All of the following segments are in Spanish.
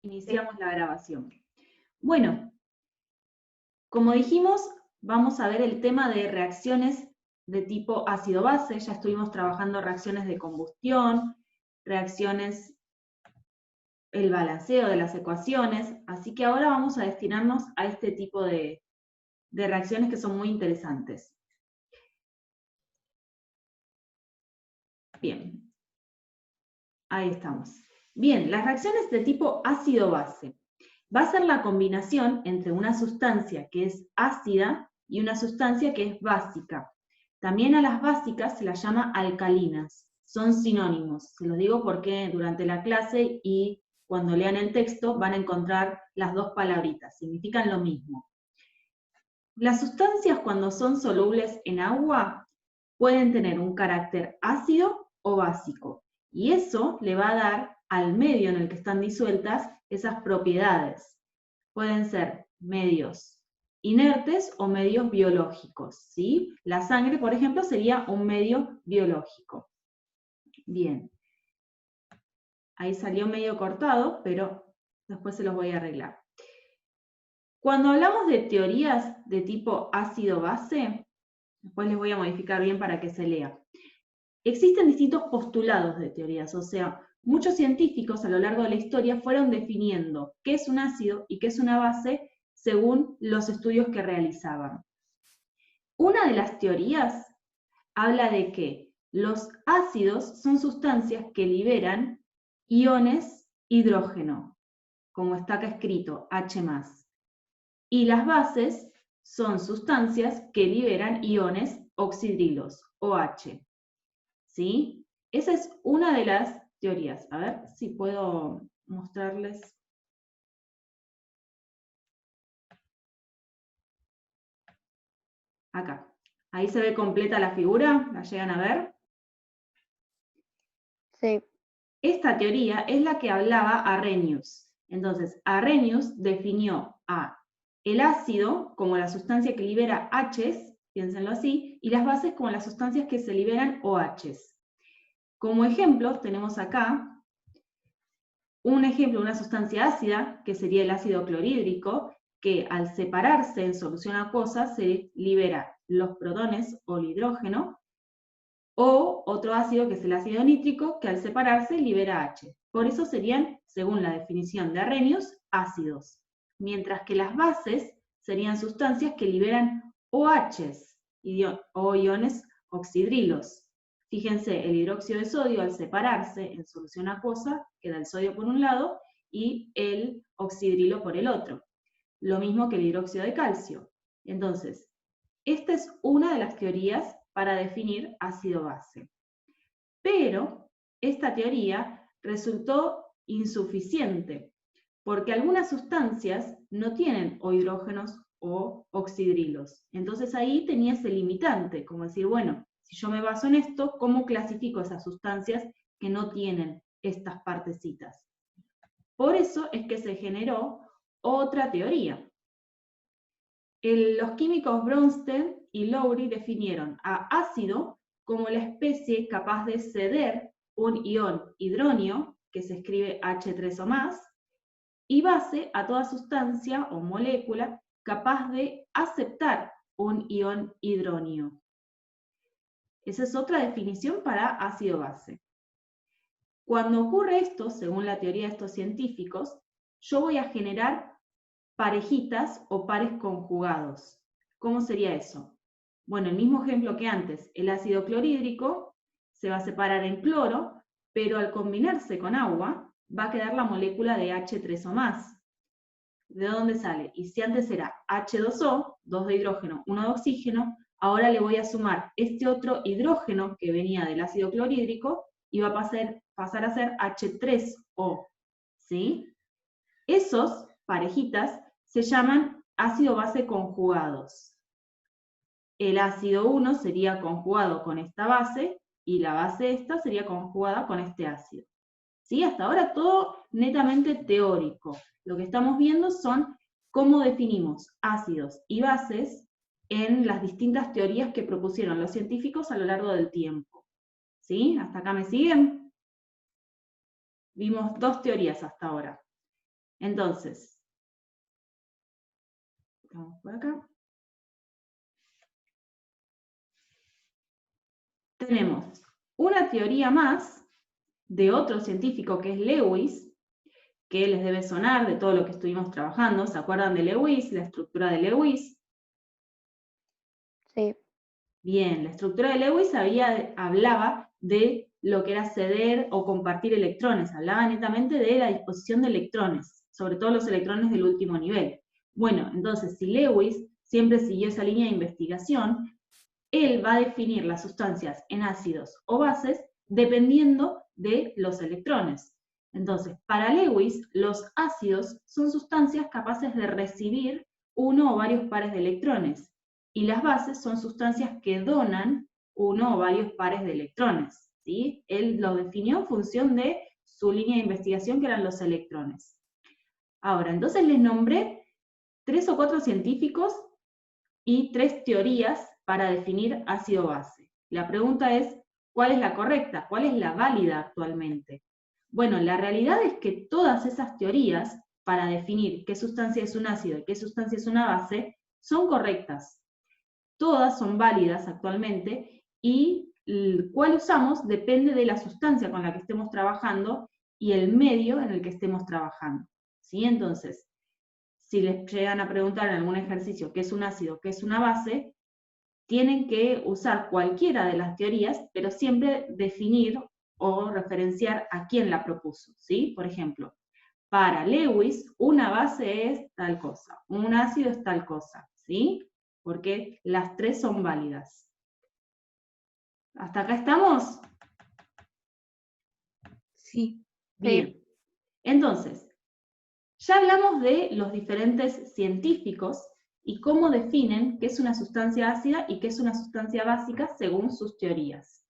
Iniciamos la grabación. Bueno, como dijimos, vamos a ver el tema de reacciones de tipo ácido-base. Ya estuvimos trabajando reacciones de combustión, reacciones, el balanceo de las ecuaciones, así que ahora vamos a destinarnos a este tipo de reacciones que son muy interesantes. Bien, ahí estamos. Bien, las reacciones de tipo ácido-base. Va a ser la combinación entre una sustancia que es ácida y una sustancia que es básica. También a las básicas se las llama alcalinas, son sinónimos. Se los digo porque durante la clase y cuando lean el texto van a encontrar las dos palabritas, significan lo mismo. Las sustancias cuando son solubles en agua pueden tener un carácter ácido o básico, y eso le va a dar al medio en el que están disueltas esas propiedades. Pueden ser medios inertes o medios biológicos, ¿sí? La sangre, por ejemplo, sería un medio biológico. Bien. Ahí salió medio cortado, pero después se los voy a arreglar. Cuando hablamos de teorías de tipo ácido-base, después les voy a modificar bien para que se lea. Existen distintos postulados de teorías, o sea, muchos científicos a lo largo de la historia fueron definiendo qué es un ácido y qué es una base según los estudios que realizaban. Una de las teorías habla de que los ácidos son sustancias que liberan iones hidrógeno, como está acá escrito, H+. Y las bases son sustancias que liberan iones oxidrilos, OH. ¿Sí? Esa es una de las teorías. A ver si puedo mostrarles. Acá. Ahí se ve completa la figura, ¿la llegan a ver? Sí. Esta teoría es la que hablaba Arrhenius. Entonces, Arrhenius definió el ácido como la sustancia que libera H's, piénsenlo así, y las bases como las sustancias que se liberan OHs. Como ejemplo, tenemos acá un ejemplo de una sustancia ácida, que sería el ácido clorhídrico, que al separarse en solución acuosa se libera los protones o el hidrógeno, o otro ácido que es el ácido nítrico, que al separarse libera H. Por eso serían, según la definición de Arrhenius, ácidos. Mientras que las bases serían sustancias que liberan OHs, o iones oxidrilos. Fíjense, el hidróxido de sodio al separarse en solución acuosa, queda el sodio por un lado y el oxidrilo por el otro. Lo mismo que el hidróxido de calcio. Entonces, esta es una de las teorías para definir ácido-base. Pero esta teoría resultó insuficiente, porque algunas sustancias no tienen o hidrógenos o oxidrilos. Entonces ahí tenía ese limitante, como decir, bueno, si yo me baso en esto, ¿cómo clasifico esas sustancias que no tienen estas partecitas? Por eso es que se generó otra teoría. Los químicos Bronsted y Lowry definieron a ácido como la especie capaz de ceder un ion hidronio, que se escribe H3 o más, y base a toda sustancia o molécula capaz de aceptar un ion hidronio. Esa es otra definición para ácido-base. Cuando ocurre esto, según la teoría de estos científicos, yo voy a generar parejitas o pares conjugados. ¿Cómo sería eso? Bueno, el mismo ejemplo que antes, el ácido clorhídrico se va a separar en cloro, pero al combinarse con agua va a quedar la molécula de H3 o más. ¿De dónde sale? Y si antes era H2O, 2 de hidrógeno, 1 de oxígeno, ahora le voy a sumar este otro hidrógeno que venía del ácido clorhídrico y va a pasar a ser H3O. ¿Sí? Esos parejitas se llaman ácido-base conjugados. El ácido 1 sería conjugado con esta base y la base esta sería conjugada con este ácido. ¿Sí? Hasta ahora todo netamente teórico. Lo que estamos viendo son cómo definimos ácidos y bases en las distintas teorías que propusieron los científicos a lo largo del tiempo. ¿Sí? ¿Hasta acá me siguen? Vimos dos teorías hasta ahora. Entonces, vamos por acá. Tenemos una teoría más de otro científico que es Lewis, que les debe sonar de todo lo que estuvimos trabajando. ¿Se acuerdan de Lewis, la estructura de Lewis? Sí. Bien, la estructura de Lewis hablaba de lo que era ceder o compartir electrones, hablaba netamente de la disposición de electrones, sobre todo los electrones del último nivel. Bueno, entonces, si Lewis siempre siguió esa línea de investigación, él va a definir las sustancias en ácidos o bases dependiendo de los electrones. Entonces, para Lewis, los ácidos son sustancias capaces de recibir uno o varios pares de electrones, y las bases son sustancias que donan uno o varios pares de electrones, ¿sí? Él lo definió en función de su línea de investigación, que eran los electrones. Ahora, entonces les nombré 3 o 4 científicos y 3 teorías para definir ácido-base. La pregunta es, ¿cuál es la correcta? ¿Cuál es la válida actualmente? Bueno, la realidad es que todas esas teorías para definir qué sustancia es un ácido y qué sustancia es una base son correctas. Todas son válidas actualmente y cuál usamos depende de la sustancia con la que estemos trabajando y el medio en el que estemos trabajando. ¿Sí? Entonces, si les llegan a preguntar en algún ejercicio qué es un ácido, qué es una base, tienen que usar cualquiera de las teorías, pero siempre definir o referenciar a quién la propuso, ¿sí? Por ejemplo, para Lewis, una base es tal cosa, un ácido es tal cosa, ¿sí? Porque las 3 son válidas. ¿Hasta acá estamos? Sí. Bien. Entonces, ya hablamos de los diferentes científicos y cómo definen qué es una sustancia ácida y qué es una sustancia básica según sus teorías.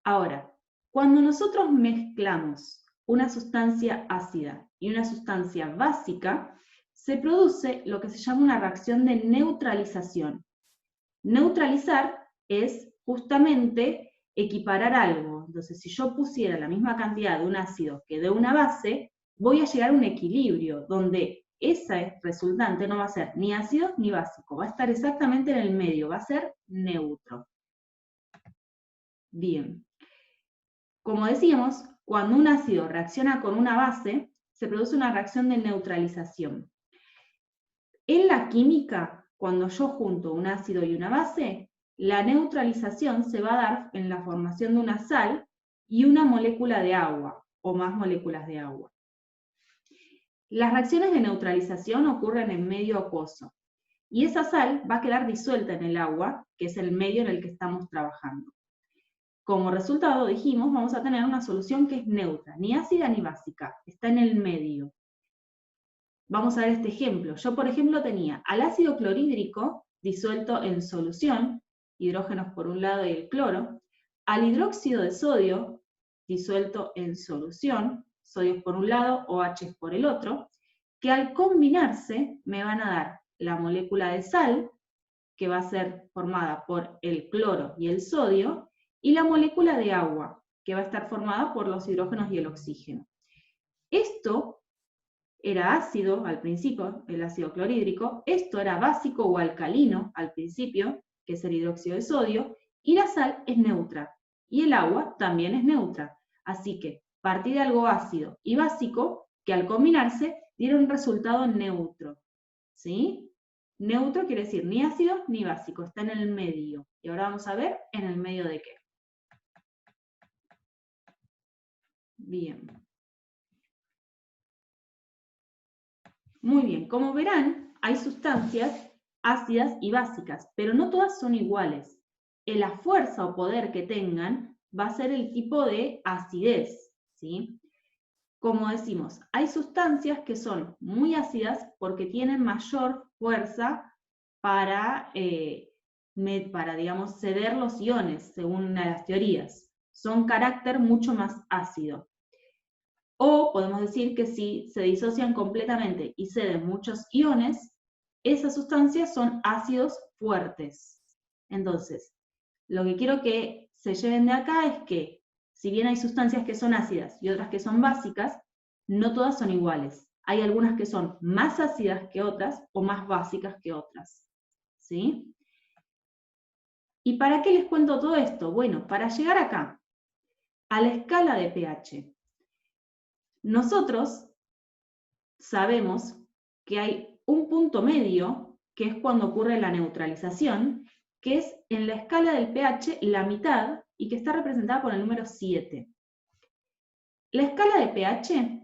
Ahora, cuando nosotros mezclamos una sustancia ácida y una sustancia básica, se produce lo que se llama una reacción de neutralización. Neutralizar es justamente equiparar algo. Entonces, si yo pusiera la misma cantidad de un ácido que de una base, voy a llegar a un equilibrio donde ese resultante no va a ser ni ácido ni básico, va a estar exactamente en el medio, va a ser neutro. Bien. Como decíamos, cuando un ácido reacciona con una base, se produce una reacción de neutralización. En la química, cuando yo junto un ácido y una base, la neutralización se va a dar en la formación de una sal y una molécula de agua, o más moléculas de agua. Las reacciones de neutralización ocurren en medio acuoso, y esa sal va a quedar disuelta en el agua, que es el medio en el que estamos trabajando. Como resultado, dijimos, vamos a tener una solución que es neutra, ni ácida ni básica, está en el medio. Vamos a ver este ejemplo. Yo, por ejemplo, tenía al ácido clorhídrico disuelto en solución, hidrógenos por un lado y el cloro, al hidróxido de sodio disuelto en solución, sodios por un lado, OH por el otro, que al combinarse me van a dar la molécula de sal, que va a ser formada por el cloro y el sodio, y la molécula de agua, que va a estar formada por los hidrógenos y el oxígeno. Esto era ácido al principio, el ácido clorhídrico, esto era básico o alcalino al principio, que es el hidróxido de sodio, y la sal es neutra, y el agua también es neutra. Así que partí de algo ácido y básico, que al combinarse dieron un resultado neutro. ¿Sí? Neutro quiere decir ni ácido ni básico, está en el medio. Y ahora vamos a ver en el medio de qué. Bien. Muy bien, como verán, hay sustancias ácidas y básicas, pero no todas son iguales. La fuerza o poder que tengan va a ser el tipo de acidez, ¿sí? Como decimos, hay sustancias que son muy ácidas porque tienen mayor fuerza para digamos, ceder los iones, según una de las teorías. Son carácter mucho más ácido. O podemos decir que si se disocian completamente y ceden muchos iones, esas sustancias son ácidos fuertes. Entonces, lo que quiero que se lleven de acá es que, si bien hay sustancias que son ácidas y otras que son básicas, no todas son iguales. hay algunas que son más ácidas que otras o más básicas que otras, ¿sí? ¿Y para qué les cuento todo esto? Bueno, para llegar acá, a la escala de pH. Nosotros sabemos que hay un punto medio, que es cuando ocurre la neutralización, que es en la escala del pH la mitad y que está representada por el número 7. La escala de pH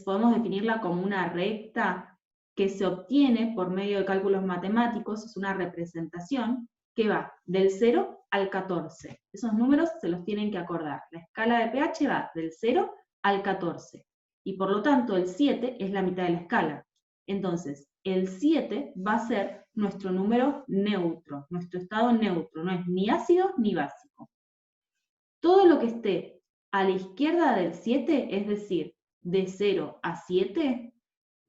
podemos definirla como una recta que se obtiene por medio de cálculos matemáticos, es una representación que va del 0 al 14. Esos números se los tienen que acordar. La escala de pH va del 0 al 14. Y por lo tanto el 7 es la mitad de la escala. Entonces, el 7 va a ser nuestro número neutro, nuestro estado neutro, no es ni ácido ni básico. Todo lo que esté a la izquierda del 7, es decir, de 0 a 7,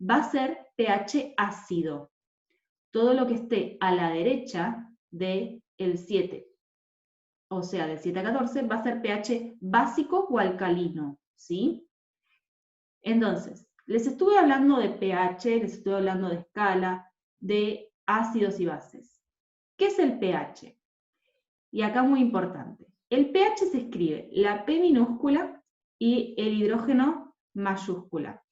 va a ser pH ácido. Todo lo que esté a la derecha del 7, o sea, del 7 a 14, va a ser pH básico o alcalino, ¿sí? Entonces, les estuve hablando de pH, les estuve hablando de escala, de ácidos y bases. ¿Qué es el pH? Y acá muy importante. El pH se escribe la P minúscula y el hidrógeno mayúscula.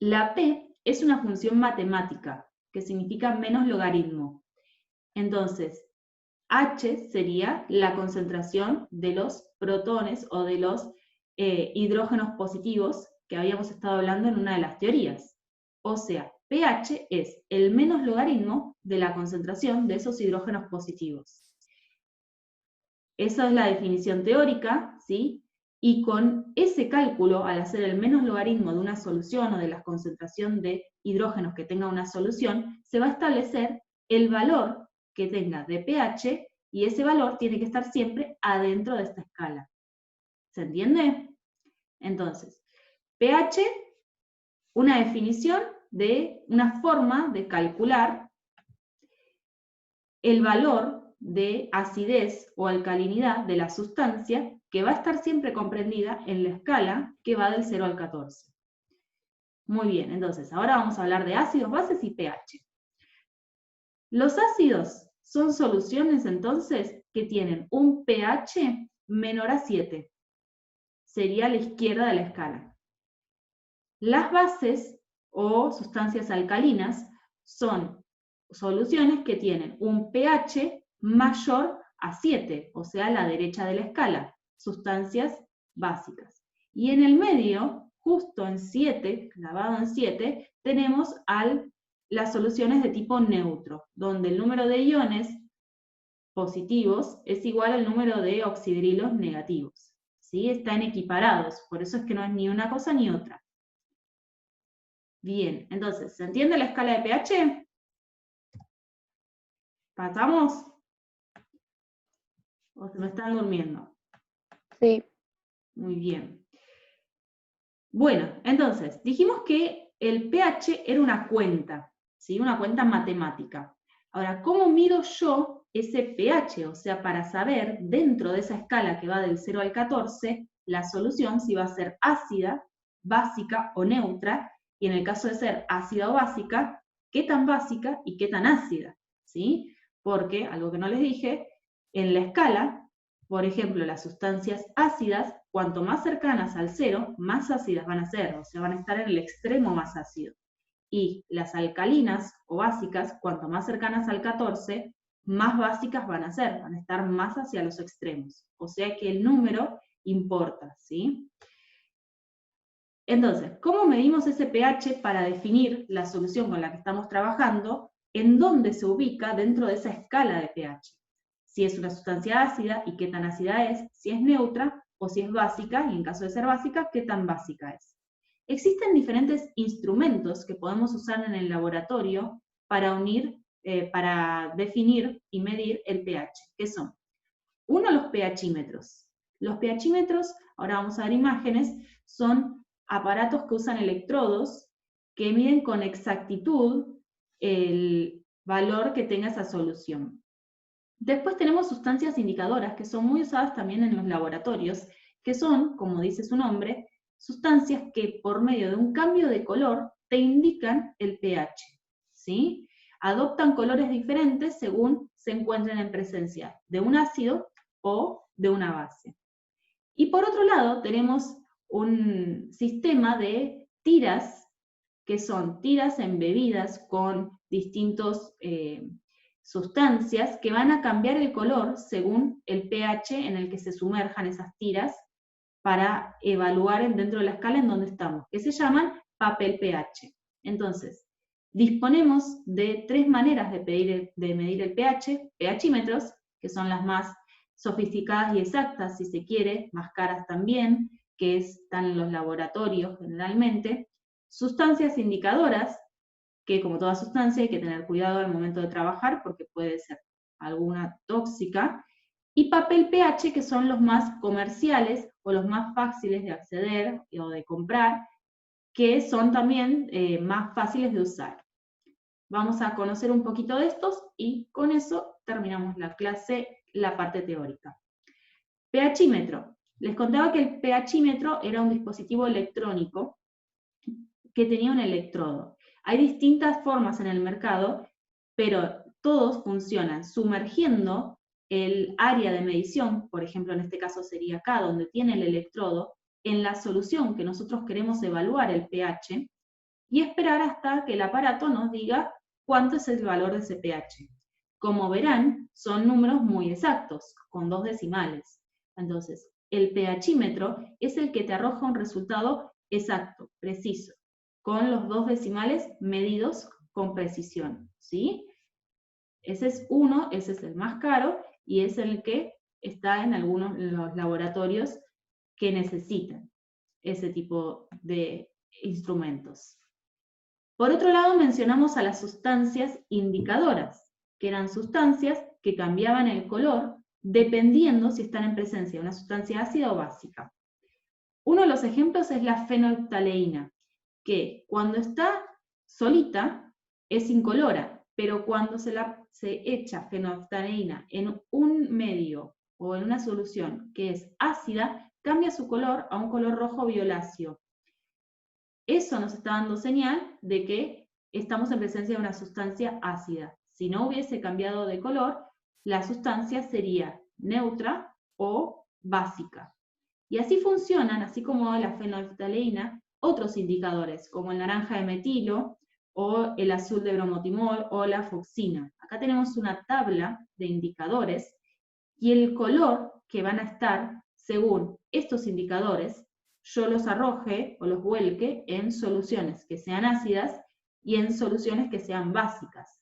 La P es una función matemática, que significa menos logaritmo. Entonces, H sería la concentración de los protones o de los hidrógenos positivos que habíamos estado hablando en una de las teorías. O sea, pH es el menos logaritmo de la concentración de esos hidrógenos positivos. Esa es la definición teórica, ¿sí? Y con ese cálculo, al hacer el menos logaritmo de una solución o de la concentración de hidrógenos que tenga una solución, se va a establecer el valor que tenga de pH, y ese valor tiene que estar siempre adentro de esta escala. ¿Se entiende? Entonces, pH, una definición de una forma de calcular el valor de acidez o alcalinidad de la sustancia, que va a estar siempre comprendida en la escala que va del 0 al 14. Muy bien, entonces ahora vamos a hablar de ácidos, bases y pH. Los ácidos son soluciones entonces que tienen un pH menor a 7. Sería a la izquierda de la escala. Las bases o sustancias alcalinas son soluciones que tienen un pH mayor a 7, o sea, a la derecha de la escala, sustancias básicas. Y en el medio, justo en 7, clavado en 7, tenemos las soluciones de tipo neutro, donde el número de iones positivos es igual al número de oxidrilos negativos. ¿Sí? Están equiparados, por eso es que no es ni una cosa ni otra. Bien, entonces, ¿se entiende la escala de pH? ¿Pasamos? ¿O se me están durmiendo? Sí. Muy bien. Bueno, entonces, dijimos que el pH era una cuenta, ¿sí? Una cuenta matemática. Ahora, ¿cómo mido yo ese pH? O sea, para saber, dentro de esa escala que va del 0 al 14, la solución si va a ser ácida, básica o neutra, y en el caso de ser ácida o básica, qué tan básica y qué tan ácida, ¿sí? Porque, algo que no les dije, en la escala, por ejemplo, las sustancias ácidas, cuanto más cercanas al 0, más ácidas van a ser, o sea, van a estar en el extremo más ácido. Y las alcalinas o básicas, cuanto más cercanas al 14, más básicas van a ser, van a estar más hacia los extremos. O sea que el número importa, ¿sí? Entonces, ¿cómo medimos ese pH para definir la solución con la que estamos trabajando? ¿En dónde se ubica dentro de esa escala de pH? Si es una sustancia ácida y qué tan ácida es, si es neutra o si es básica, y en caso de ser básica, qué tan básica es. Existen diferentes instrumentos que podemos usar en el laboratorio para definir y medir el pH, que son, uno, los pHímetros. Los pHímetros, ahora vamos a ver imágenes, son aparatos que usan electrodos que miden con exactitud el valor que tenga esa solución. Después tenemos sustancias indicadoras que son muy usadas también en los laboratorios, que son, como dice su nombre, sustancias que por medio de un cambio de color te indican el pH, ¿sí? Adoptan colores diferentes según se encuentren en presencia de un ácido o de una base. Y por otro lado tenemos un sistema de tiras, que son tiras embebidas con distintas sustancias que van a cambiar el color según el pH en el que se sumerjan esas tiras para evaluar dentro de la escala en donde estamos, que se llaman papel pH. Entonces, disponemos de 3 maneras de medir el pH: pHímetros, que son las más sofisticadas y exactas, si se quiere, más caras también, que están en los laboratorios generalmente; sustancias indicadoras, que como toda sustancia hay que tener cuidado al momento de trabajar porque puede ser alguna tóxica; y papel pH, que son los más comerciales o los más fáciles de acceder o de comprar, que son también más fáciles de usar. Vamos a conocer un poquito de estos y con eso terminamos la clase, la parte teórica. pHímetro. Les contaba que el pHímetro era un dispositivo electrónico que tenía un electrodo. Hay distintas formas en el mercado, pero todos funcionan sumergiendo el área de medición, por ejemplo en este caso sería acá donde tiene el electrodo, en la solución que nosotros queremos evaluar el pH, y esperar hasta que el aparato nos diga cuánto es el valor de ese pH. Como verán, son números muy exactos, con 2 decimales. Entonces, el pHímetro es el que te arroja un resultado exacto, preciso, con los 2 decimales medidos con precisión, ¿sí? Ese es uno, ese es el más caro, y es el que está en algunos de los laboratorios que necesitan ese tipo de instrumentos. Por otro lado, mencionamos a las sustancias indicadoras, que eran sustancias que cambiaban el color dependiendo si están en presencia de una sustancia ácida o básica. Uno de los ejemplos es la fenolftaleína, que cuando está solita es incolora, pero cuando se echa fenolftaleína en un medio o en una solución que es ácida, cambia su color a un color rojo violáceo. Eso nos está dando señal de que estamos en presencia de una sustancia ácida. Si no hubiese cambiado de color, la sustancia sería neutra o básica. Y así funcionan, así como la fenolftaleína, otros indicadores, como el naranja de metilo, o el azul de bromotimol, o la fucsina. Acá tenemos una tabla de indicadores, y el color que van a estar según estos indicadores, yo los arroje o los vuelque en soluciones que sean ácidas y en soluciones que sean básicas.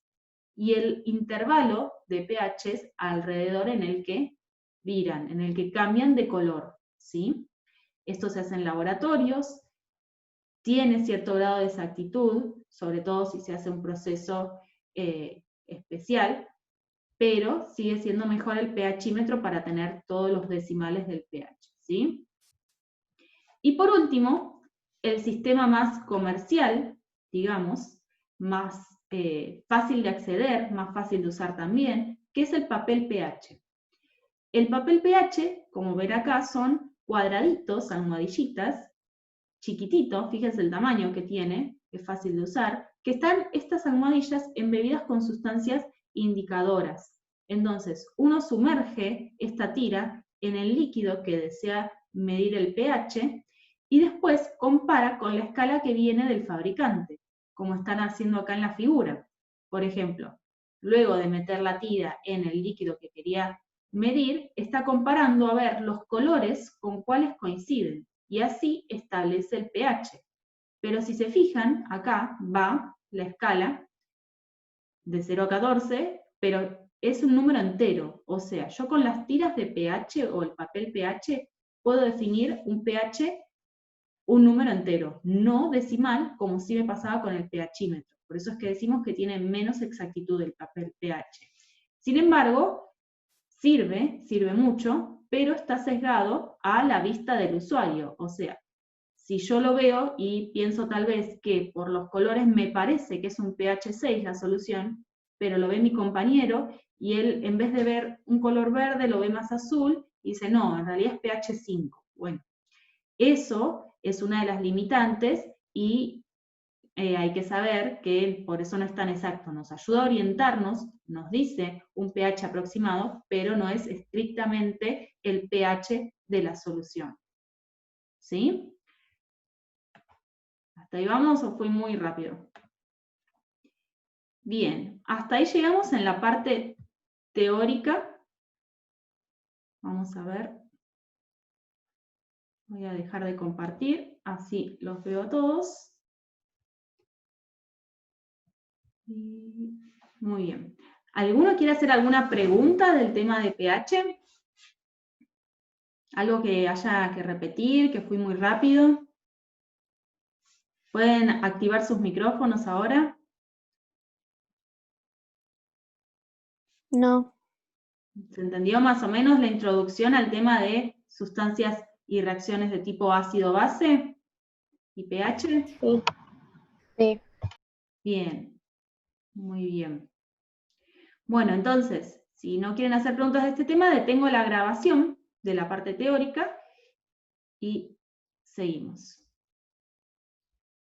Y el intervalo de pHs alrededor en el que viran, en el que cambian de color, ¿sí? Esto se hace en laboratorios, tiene cierto grado de exactitud, sobre todo si se hace un proceso especial, pero sigue siendo mejor el pHímetro para tener todos los decimales del pH, ¿sí? Y por último, el sistema más comercial, digamos, más fácil de acceder, más fácil de usar también, que es el papel pH. El papel pH, como ven acá, son cuadraditos, almohadillitas, chiquititos, fíjense el tamaño que tiene, es fácil de usar, que están estas almohadillas embebidas con sustancias indicadoras. Entonces, uno sumerge esta tira en el líquido que desea medir el pH y después compara con la escala que viene del fabricante, como están haciendo acá en la figura. Por ejemplo, luego de meter la tira en el líquido que quería medir, está comparando a ver los colores con cuáles coinciden, y así establece el pH. Pero si se fijan, acá va la escala de 0 a 14, pero es un número entero, o sea, yo con las tiras de pH o el papel pH puedo definir un pH, un número entero, no decimal, como si me pasaba con el pHímetro. Por eso es que decimos que tiene menos exactitud el papel pH. Sin embargo, sirve mucho, pero está sesgado a la vista del usuario. O sea, si yo lo veo y pienso tal vez que por los colores me parece que es un pH 6 la solución, pero lo ve mi compañero y él en vez de ver un color verde lo ve más azul y dice, no, en realidad es pH 5. Bueno, eso es una de las limitantes y hay que saber que por eso no es tan exacto. Nos ayuda a orientarnos, nos dice un pH aproximado, pero no es estrictamente el pH de la solución. ¿Sí? ¿Hasta ahí vamos o fui muy rápido? Bien, hasta ahí llegamos en la parte teórica. Vamos a ver. Voy a dejar de compartir, así los veo a todos. Muy bien. ¿Alguno quiere hacer alguna pregunta del tema de pH? ¿Algo que haya que repetir, que fui muy rápido? ¿Pueden activar sus micrófonos ahora? No. ¿Se entendió más o menos la introducción al tema de sustancias y reacciones de tipo ácido-base y pH? Sí. Sí. Bien, muy bien. Bueno, entonces, si no quieren hacer preguntas de este tema, detengo la grabación de la parte teórica y seguimos.